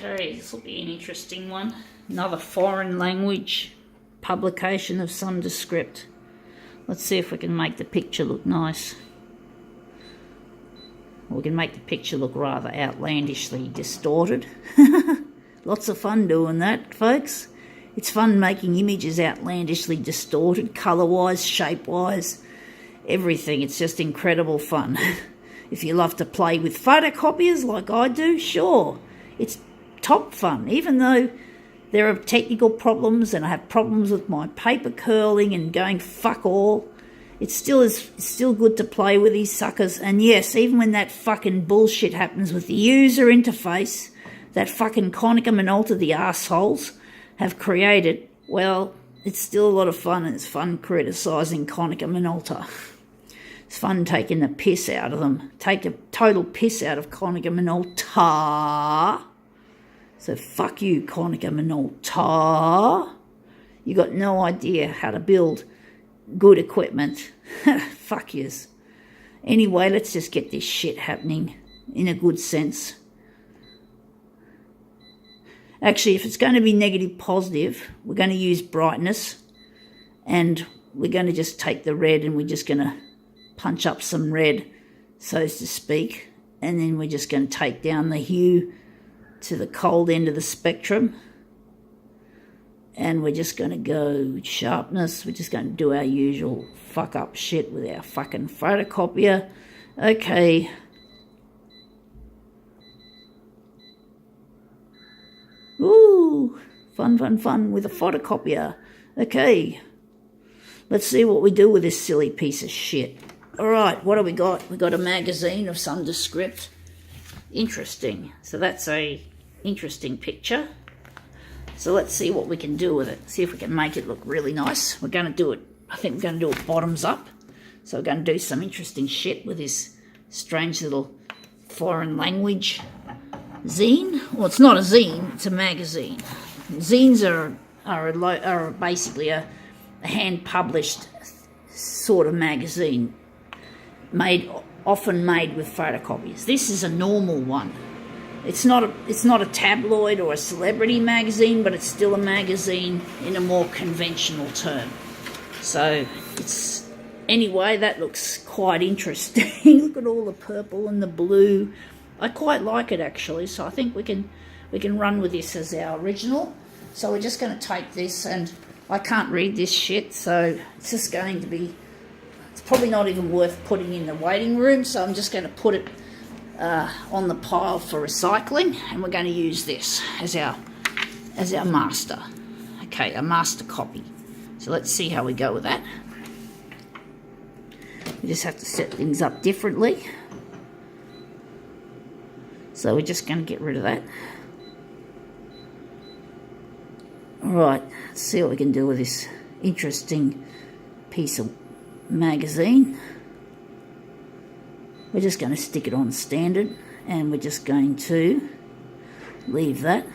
Okay, this will be an interesting one. Another foreign language publication of some descript. Let's see if we can make the picture look nice. We can make the picture look rather outlandishly distorted. Lots of fun doing that, folks. It's fun making images outlandishly distorted, colour-wise, shape-wise, everything. It's just incredible fun. If you love to play with photocopiers like I do, sure, it's top fun. Even though there are technical problems and I have problems with my paper curling and going fuck all, it's still good to play with these suckers. And yes, even when that fucking bullshit happens with the user interface, that fucking Konica Minolta, the arseholes, have created, well, it's still a lot of fun, and it's fun criticising Konica Minolta. It's fun taking the piss out of them. Take a total piss out of Konica Minolta. So fuck you, Konica Minolta. You got no idea how to build good equipment. Fuck yous. Anyway, let's just get this shit happening in a good sense. Actually, if it's going to be negative positive, we're going to use brightness, and we're going to just take the red and we're just going to punch up some red, so to speak, and then we're just going to take down the hue to the cold end of the spectrum, and we're just going to go sharpness. We're just going to do our usual fuck up shit with our fucking photocopier. Okay. Ooh, fun with a photocopier. Okay, let's see what we do with this silly piece of shit. Alright, what do we got? We got a magazine of some descript. Interesting. So that's a interesting picture. So let's see what we can do with it. See if we can make it look really nice. We're going to do it, I think we're going to do it bottoms up. So we're going to do some interesting shit with this strange little foreign language zine. Well, it's not a zine, it's a magazine. Zines are basically a hand-published sort of magazine, often made with photocopies. This is a normal one. It's not a tabloid or a celebrity magazine, but it's still a magazine in a more conventional term. So anyway, that looks quite interesting. Look at all the purple and the blue. I quite like it actually, so I think we can run with this as our original. So we're just going to take this, and I can't read this shit, so it's just going to be, it's probably not even worth putting in the waiting room, so I'm just going to put it on the pile for recycling, and we're going to use this as our master. Okay, a master copy. So let's see how we go with that. We just have to set things up differently. So we're just going to get rid of that. Alright, let's see what we can do with this interesting piece of magazine. We're just going to stick it on standard, and we're just going to leave that.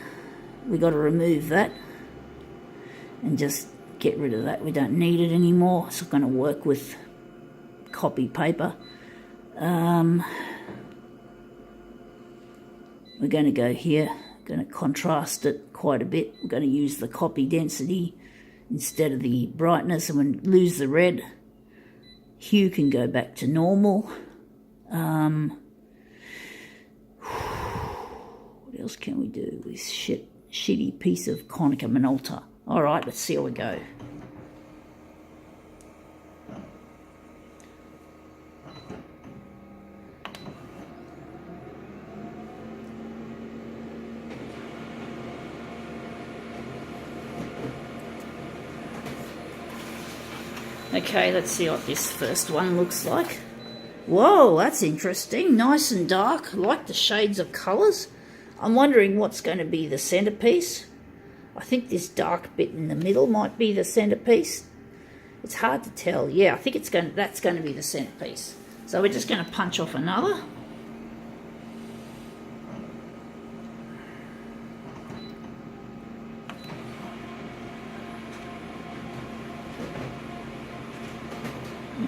We've got to remove that and just get rid of that. We don't need it anymore. It's not going to work with copy paper. We're going to go here, going to contrast it quite a bit. We're going to use the copy density instead of the brightness, and when we lose the red, hue can go back to normal. What else can we do with this shitty piece of Konica Minolta? Alright, let's see how we go. Okay, let's see what this first one looks like. Whoa, that's interesting. Nice and dark. I like the shades of colours. I'm wondering what's going to be the centrepiece. I think this dark bit in the middle might be the centrepiece. It's hard to tell. Yeah, I think that's going to be the centrepiece. So we're just going to punch off another.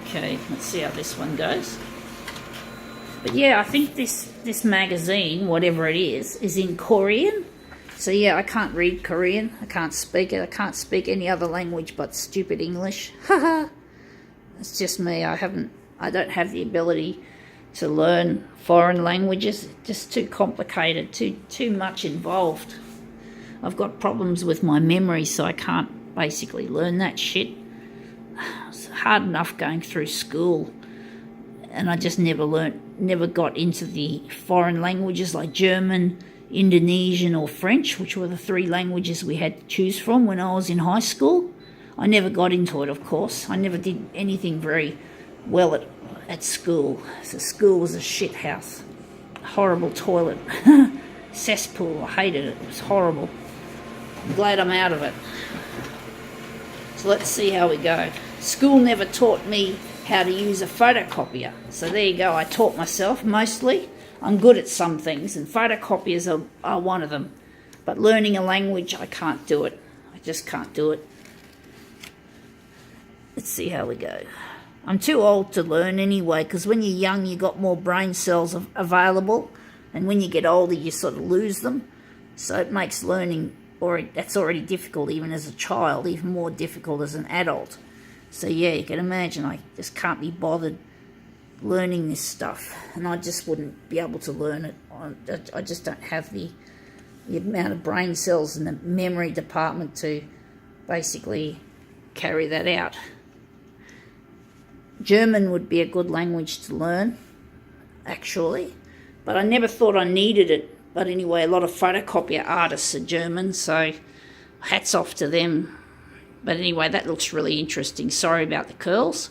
Okay, let's see how this one goes. But yeah, I think this magazine, whatever it is in Korean. So yeah, I can't read Korean. I can't speak it. I can't speak any other language but stupid English. Haha. It's just me. I don't have the ability to learn foreign languages. It's just too complicated, too much involved. I've got problems with my memory, so I can't basically learn that shit. It's hard enough going through school, and I just never got into the foreign languages like German, Indonesian or French, which were the 3 languages we had to choose from when I was in high school. I never got into it, of course. I never did anything very well at school. So school was a shit house. Horrible toilet. Cesspool. I hated it. It was horrible. I'm glad I'm out of it. So let's see how we go. School never taught me how to use a photocopier. So there you go. I taught myself mostly. I'm good at some things, and photocopiers are one of them. But learning a language, I can't do it. I just can't do it. Let's see how we go. I'm too old to learn anyway, because when you're young, you got more brain cells available, and when you get older, you sort of lose them. So it makes learning, that's already difficult even as a child, even more difficult as an adult. So yeah, you can imagine I just can't be bothered learning this stuff, and I just wouldn't be able to learn it. I just don't have the amount of brain cells in the memory department to basically carry that out. German would be a good language to learn, actually, but I never thought I needed it. But anyway, a lot of photocopier artists are German, so hats off to them. But anyway, that looks really interesting. Sorry about the curls.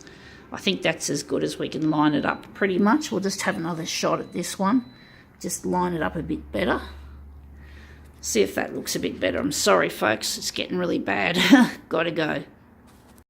I think that's as good as we can line it up pretty much. We'll just have another shot at this one. Just line it up a bit better. See if that looks a bit better. I'm sorry, folks. It's getting really bad. Gotta go.